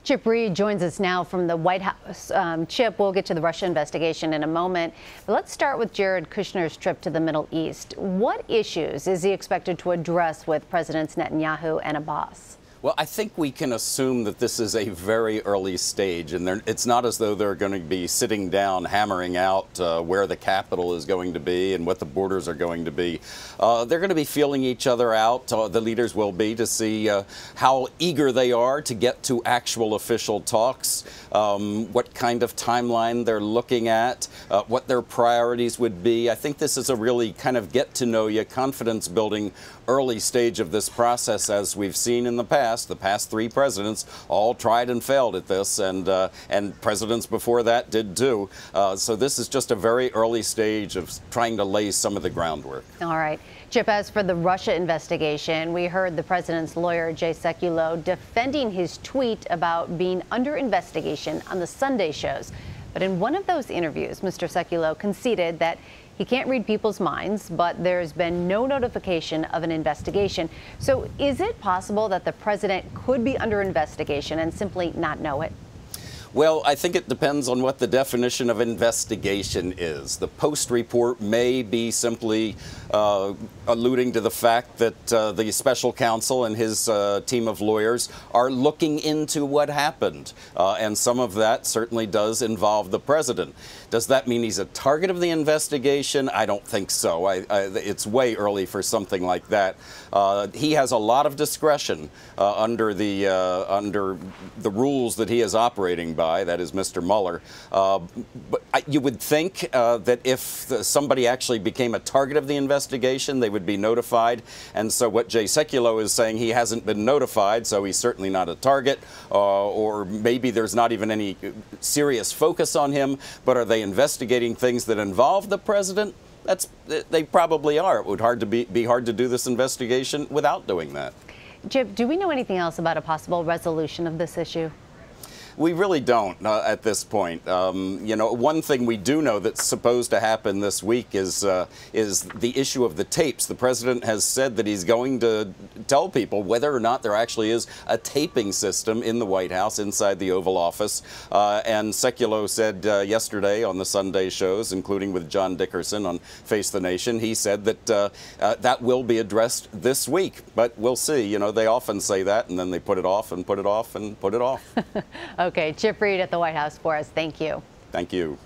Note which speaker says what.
Speaker 1: Chip Reid joins us now from the White House. Chip, we'll get to the Russia investigation in a moment, but let's start with Jared Kushner's trip to the Middle East. What issues is he expected to address with Presidents Netanyahu and Abbas?
Speaker 2: Well, I think we can assume that this is a very early stage, and it's not as though they're going to be sitting down hammering out where the capital is going to be and what the borders are going to be. They're going to be feeling each other out, the leaders will be, to see how eager they are to get to actual official talks, what kind of timeline they're looking at, what their priorities would be. I think this is a really kind of get-to-know-you, confidence-building early stage of this process, as we've seen in the past. The past three presidents all tried and failed at this, and presidents before that did too. So this is just a very early stage of trying to lay some of the groundwork.
Speaker 1: All right. Chip, as for the Russia investigation, we heard the president's lawyer, Jay Sekulow, defending his tweet about being under investigation on the Sunday shows. But in one of those interviews, Mr. Sekulow conceded that he can't read people's minds, but there's been no notification of an investigation. So is it possible that the president could be under investigation and simply not know it?
Speaker 2: Well, I think it depends on what the definition of investigation is. The Post report may be simply alluding to the fact that the special counsel and his team of lawyers are looking into what happened. And some of that certainly does involve the president. Does that mean he's a target of the investigation? I don't think so. It's way early for something like that. He has a lot of discretion under the rules that he is operating by, that is Mr. Mueller. But you would think that if somebody actually became a target of the investigation, they would be notified. And so what Jay Sekulow is saying, he hasn't been notified, so he's certainly not a target. Or maybe there's not even any serious focus on him, but are they investigating things that involve the president? They probably are. It would be hard to do this investigation without doing that.
Speaker 1: Chip, do we know anything else about a possible resolution of this issue?
Speaker 2: We really don't at this point. You know, one thing we do know that's supposed to happen this week is the issue of the tapes. The president has said that he's going to tell people whether or not there actually is a taping system in the White House inside the Oval Office. And Sekulow said yesterday on the Sunday shows, including with John Dickerson on Face the Nation, he said that that will be addressed this week. But we'll see. You know, they often say that, and then they put it off and put it off and put it off.
Speaker 1: Okay, Chip Reid at the White House for us. Thank you.
Speaker 2: Thank you.